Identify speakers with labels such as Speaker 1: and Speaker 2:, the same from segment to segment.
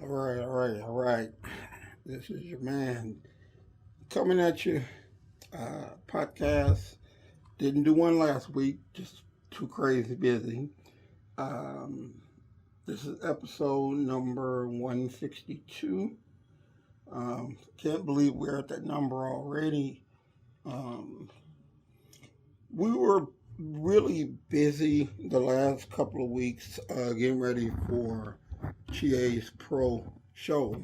Speaker 1: All right. This is your man coming at you. Podcast. Didn't do one last week, just too crazy busy. Um, this is episode number 162. Can't believe we're at that number already. Um, we were really busy the last couple of weeks getting ready for GA's Pro show.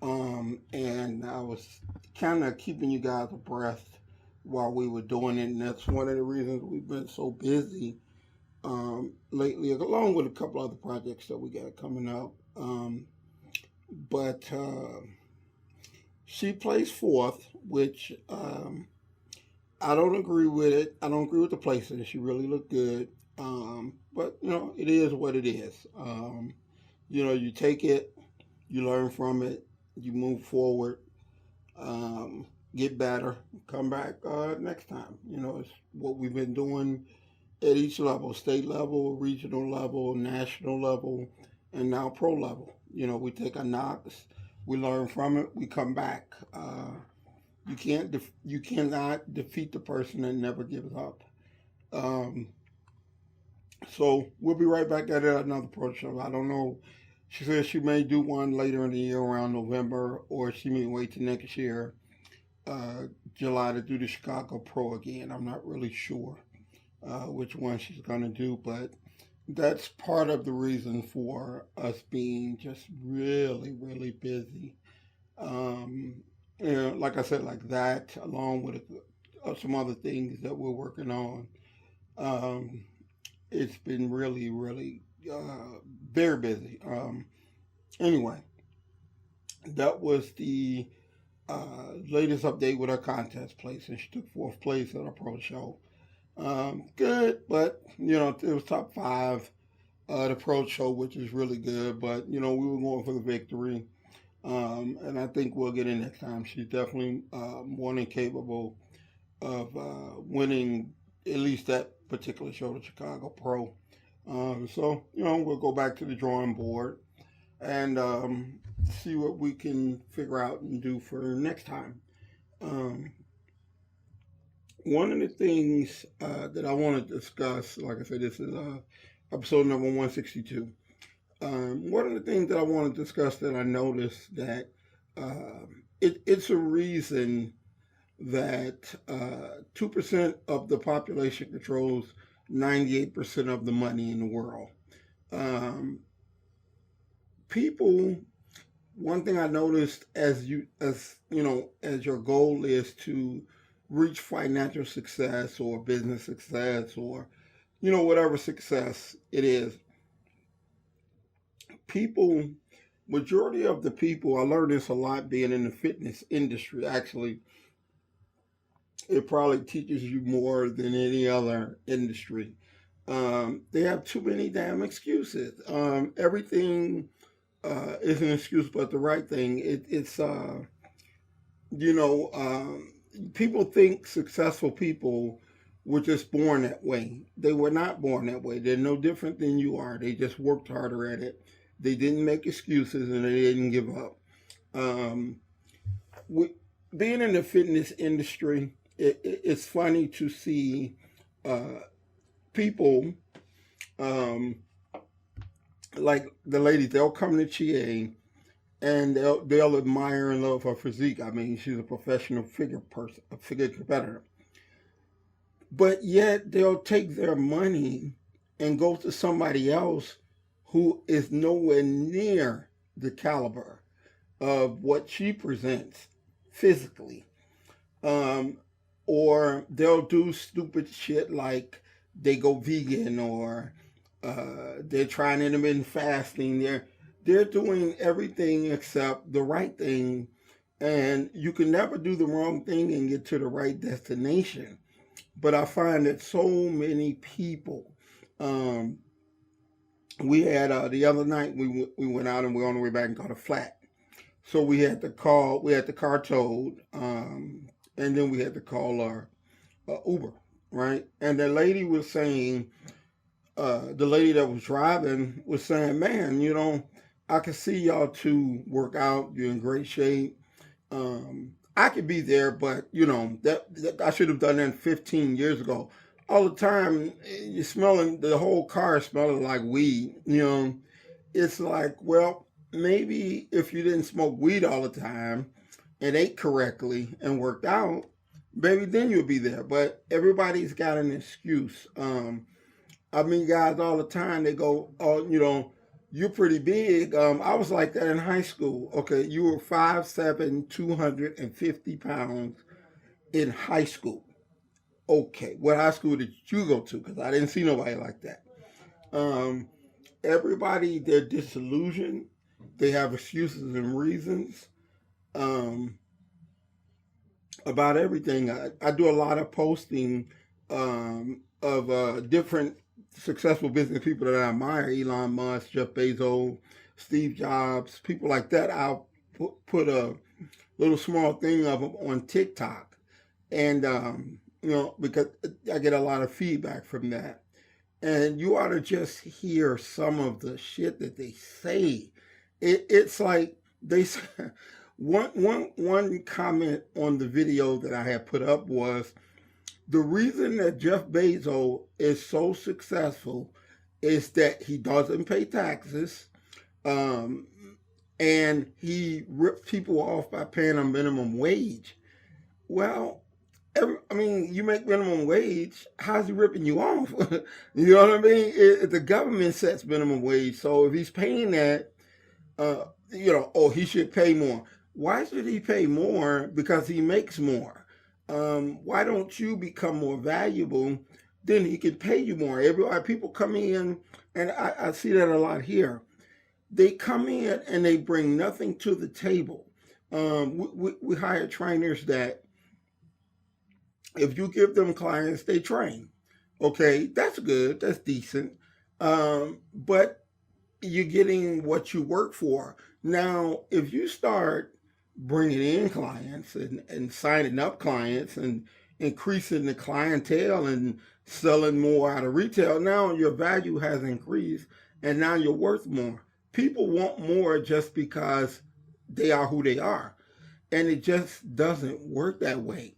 Speaker 1: And I was kind of keeping you guys abreast while we were doing it, and that's one of the reasons we've been so busy lately, along with a couple other projects that we got coming up. But she plays fourth, which I don't agree with it. I don't agree with the placing. She really looked good, but it is what it is. You take it, you learn from it, you move forward, get better, come back next time. It's what we've been doing at each level: state level, regional level, national level, and now pro level. We take our knocks, we learn from it, we come back. You cannot defeat the person that never gives up. Um, so we'll be right back at another pro show. I don't know. She says she may do one later in the year around November, or she may wait till next year, July, to do the Chicago Pro again. I'm not really sure which one she's going to do, but that's part of the reason for us being just really, really busy. Um, like I said, like that, along with some other things that we're working on. Um, it's been really, really very busy. Anyway, that was the latest update with our contest place, and she took fourth place at our pro show. Good, but it was top five. The pro show, which is really good, but we were going for the victory. And I think we'll get in next time. She's definitely more than capable of winning at least that particular show, the Chicago Pro. So we'll go back to the drawing board and see what we can figure out and do for next time. Um, One of the things that I want to discuss, like I said, this is episode number 162. One of the things that I want to discuss that I noticed that it's a reason that 2% of the population controls 98% of the money in the world. Um, People, one thing I noticed as your goal is to reach financial success or business success or whatever success it is, people, majority of the people, I learned this a lot being in the fitness industry. Actually, it probably teaches you more than any other industry. They have too many damn excuses. Everything is an excuse, but the right thing. It's you know, people think successful people were just born that way. They were not born that way. They're no different than you are. They just worked harder at it. They didn't make excuses and they didn't give up. Um, we, Being in the fitness industry, it's funny to see uh, people um, like the ladies. They'll come to GA and they'll admire and love her physique. I mean, she's a professional figure person, a figure competitor. But yet they'll take their money and go to somebody else who is nowhere near the caliber of what she presents physically. Um, or they'll do stupid shit like they go vegan or they're trying intermittent fasting. They're doing everything except the right thing, and you can never do the wrong thing and get to the right destination. But I find that so many people. Um, we had the other night we went out and we were on the way back and got a flat. So we had the car towed, and then we had to call our Uber, right? And the lady was saying, the lady that was driving was saying, man, I can see y'all two work out. You're in great shape. I could be there, but that I should have done that 15 years ago. All the time, you're smelling the whole car is smelling like weed. It's like, well, maybe if you didn't smoke weed all the time and ate correctly and worked out, maybe then you'll be there. But everybody's got an excuse. I meet guys all the time. They go, "Oh, you're pretty big." I was like that in high school. Okay, you were 5'7", 250 pounds in high school. Okay, what high school did you go to? Because I didn't see nobody like that. Um, Everybody, they're disillusioned. They have excuses and reasons um, about everything. I do a lot of posting of different successful business people that I admire: Elon Musk, Jeff Bezos, Steve Jobs, people like that. I'll put a little small thing of them on TikTok, and because I get a lot of feedback from that. And you ought to just hear some of the shit that they say. It's like they say, one comment on the video that I had put up was the reason that Jeff Bezos is so successful is that he doesn't pay taxes, um, and he rips people off by paying a minimum wage. Well, you make minimum wage. How's he ripping you off? You know what I mean? The government sets minimum wage, so if he's paying that, he should pay more. Why should he pay more? Because he makes more. Why don't you become more valuable? Then he can pay you more. People come in, and I see that a lot here. They come in and they bring nothing to the table. We hire trainers that if you give them clients, they train. Okay, that's good. That's decent. But you're getting what you work for. Now, if you start bringing in clients and signing up clients and increasing the clientele and selling more out of retail, now your value has increased and now you're worth more. People want more just because they are who they are. And it just doesn't work that way.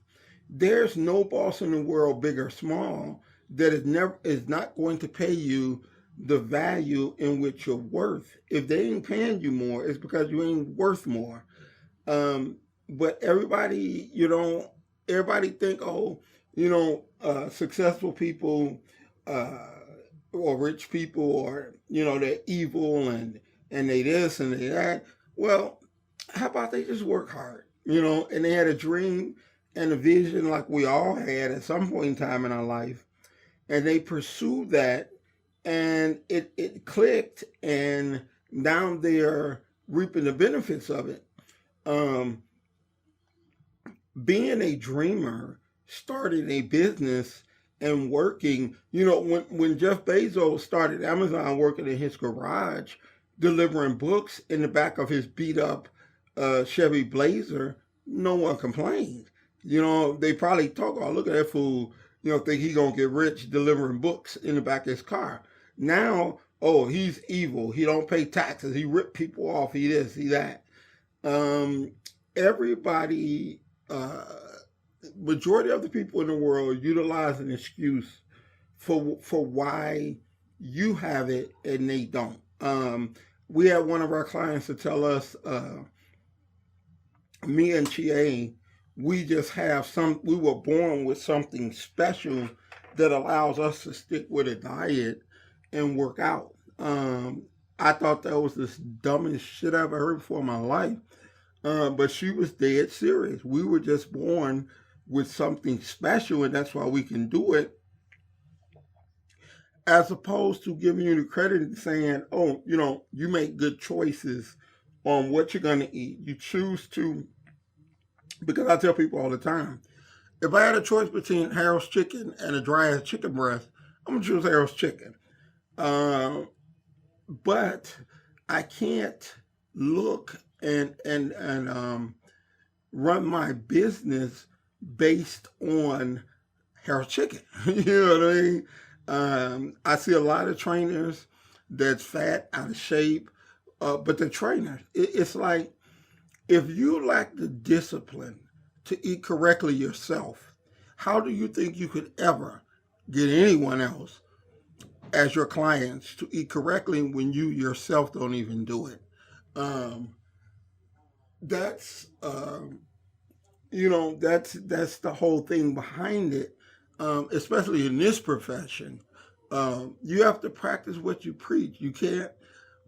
Speaker 1: There's no boss in the world, big or small, that is not going to pay you the value in which you're worth. If they ain't paying you more, it's because you ain't worth more. But everybody think, successful people or rich people, or they're evil and they this and they that. Well, how about they just work hard, and they had a dream and a vision like we all had at some point in time in our life, and they pursued that, and it clicked, and now they're reaping the benefits of it. Um, Being a dreamer, starting a business and working, when Jeff Bezos started Amazon, working in his garage, delivering books in the back of his beat up Chevy Blazer, no one complained. They probably talk, "Oh, look at that fool, think he gonna get rich delivering books in the back of his car." Now, oh, he's evil. He don't pay taxes. He rip people off. He this, he that. Um, Everybody, majority of the people in the world utilize an excuse for why you have it and they don't. We had one of our clients to tell us, me and Chie, we were born with something special that allows us to stick with a diet and work out. I thought that was the dumbest shit I've ever heard before in my life. But she was dead serious. We were just born with something special, and that's why we can do it. As opposed to giving you the credit and saying, "Oh, you make good choices on what you're going to eat. You choose to," because I tell people all the time, if I had a choice between Harold's chicken and a dry ass chicken breast, I'm gonna choose Harold's chicken. Uh, but I can't look and run my business based on Harold's chicken. You know what I mean? I see a lot of trainers that's fat, out of shape, But the trainer, it's like if you lack the discipline to eat correctly yourself, how do you think you could ever get anyone else as your clients to eat correctly when you yourself don't even do it? Um, that's that's the whole thing behind it. Especially in this profession, you have to practice what you preach. You can't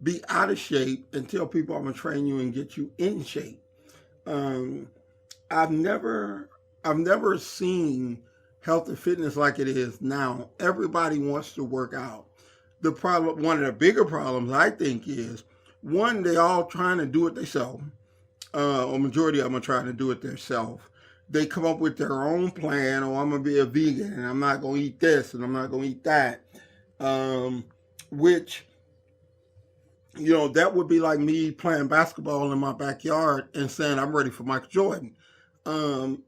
Speaker 1: be out of shape and tell people I'm gonna train you and get you in shape. Um, I've never I've never seen health and fitness like it is now. Everybody wants to work out. One of the bigger problems I think is one, they all trying to do it themselves. Or majority of them are trying to do it themselves. They come up with their own plan. Oh, I'm gonna be a vegan and I'm not gonna eat this and I'm not gonna eat that. Which that would be like me playing basketball in my backyard and saying I'm ready for Michael Jordan.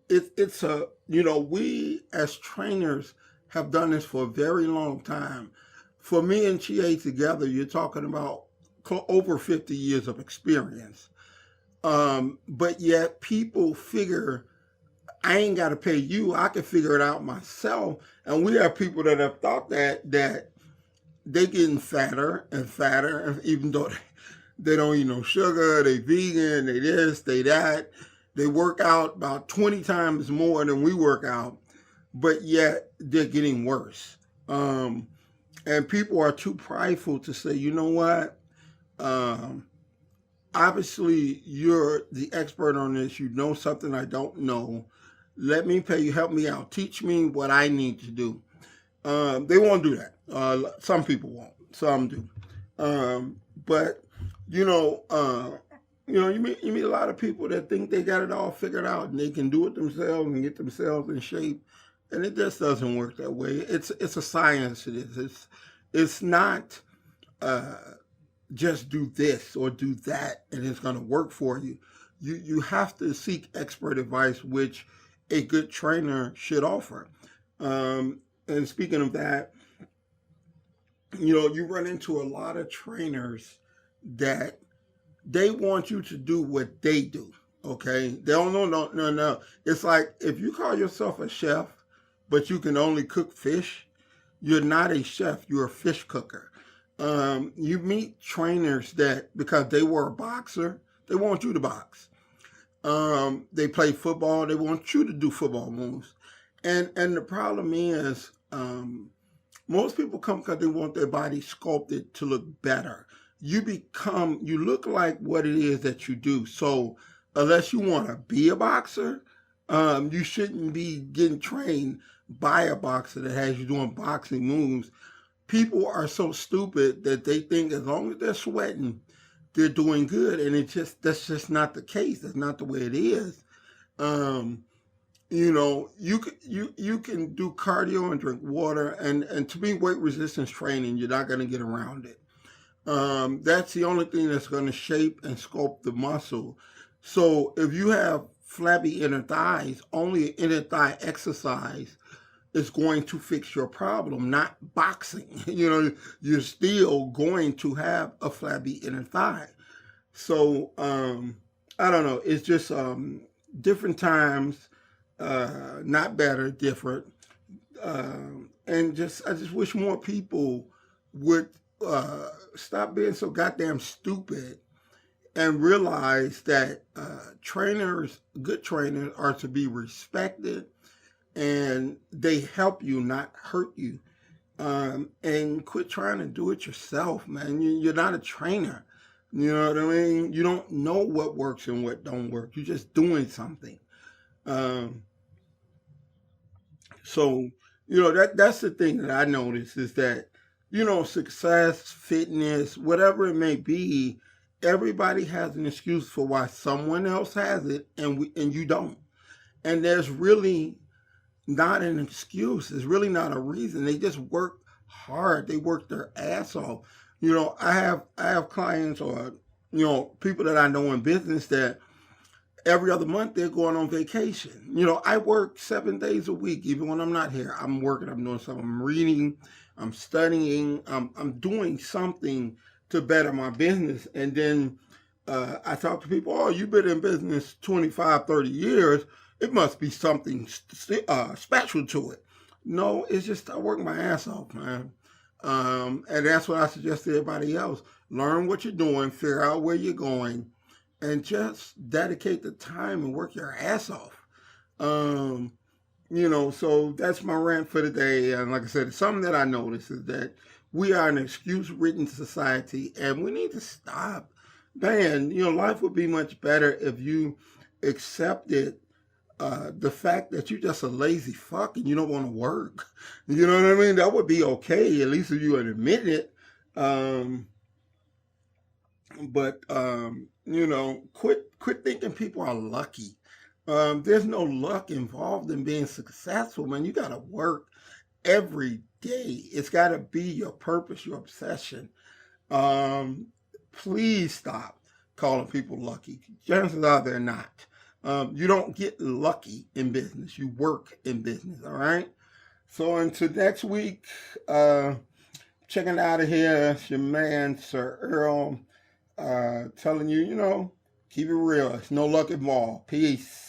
Speaker 1: It's a we as trainers have done this for a very long time. For me and Chie together, you're talking about over 50 years of experience. But yet people figure I ain't got to pay you. I can figure it out myself. And we have people that have thought that they getting fatter and fatter, and even though they don't eat no sugar, they vegan, they this, they that. They work out about 20 times more than we work out, but yet they're getting worse. And people are too prideful to say, you know what? Obviously, you're the expert on this. You know something I don't know. Let me pay you. Help me out. Teach me what I need to do. They won't do that. Some people won't. Some do. But you meet a lot of people that think they got it all figured out and they can do it themselves and get themselves in shape, and it just doesn't work that way. It's a science. It is. It's not just do this or do that and it's going to work for you. You have to seek expert advice, which a good trainer should offer. And speaking of that, you run into a lot of trainers that they want you to do what they do. Okay, they don't know. No. It's like if you call yourself a chef, but you can only cook fish, you're not a chef. You're a fish cooker. You meet trainers that because they were a boxer, they want you to box. They play football, they want you to do football moves. And the problem is, most people come because they want their body sculpted to look better. You look like what it is that you do. So unless you want to be a boxer, you shouldn't be getting trained by a boxer that has you doing boxing moves. People are so stupid that they think as long as they're sweating, they're doing good, and that's just not the case. That's not the way it is. You can do cardio and drink water, and to me, weight resistance training, you're not going to get around it. That's the only thing that's going to shape and sculpt the muscle. So if you have flabby inner thighs, only inner thigh exercise is going to fix your problem, not boxing. You're still going to have a flabby inner thigh. So I don't know. It's just different times, not better, different. And I just wish more people would stop being so goddamn stupid and realize that good trainers are to be respected, and they help you, not hurt you. And quit trying to do it yourself, man. You're not a trainer. You know what I mean? You don't know what works and what don't work. You're just doing something. So that's the thing that I notice is that success, fitness, whatever it may be, everybody has an excuse for why someone else has it and you don't. And there's really not an excuse. It's really not a reason. They just work hard. They work their ass off. I have clients or people that I know in business that every other month they're going on vacation. I work 7 days a week, even when I'm not here. I'm working. I'm doing something. I'm reading. I'm studying. I'm doing something to better my business. And then I talk to people, oh, you've been in business 25, 30 years. It must be something special to it. No, it's just I work my ass off, man. And that's what I suggest to everybody else. Learn what you're doing, figure out where you're going, and just dedicate the time and work your ass off. Um, so that's my rant for today. And like I said, something that I noticed is that we are an excuse-ridden society, and we need to stop. Man, life would be much better if you accepted the fact that you're just a lazy fuck and you don't want to work. You know what I mean? That would be okay, at least if you would admit it. But quit thinking people are lucky. There's no luck involved in being successful, man. You gotta work every day. It's gotta be your purpose, your obsession. Please stop calling people lucky. Chances are they're not. You don't get lucky in business. You work in business, all right? So until next week, checking out of here. It's your man, Sir Earl, telling you, keep it real. It's no luck involved. Peace.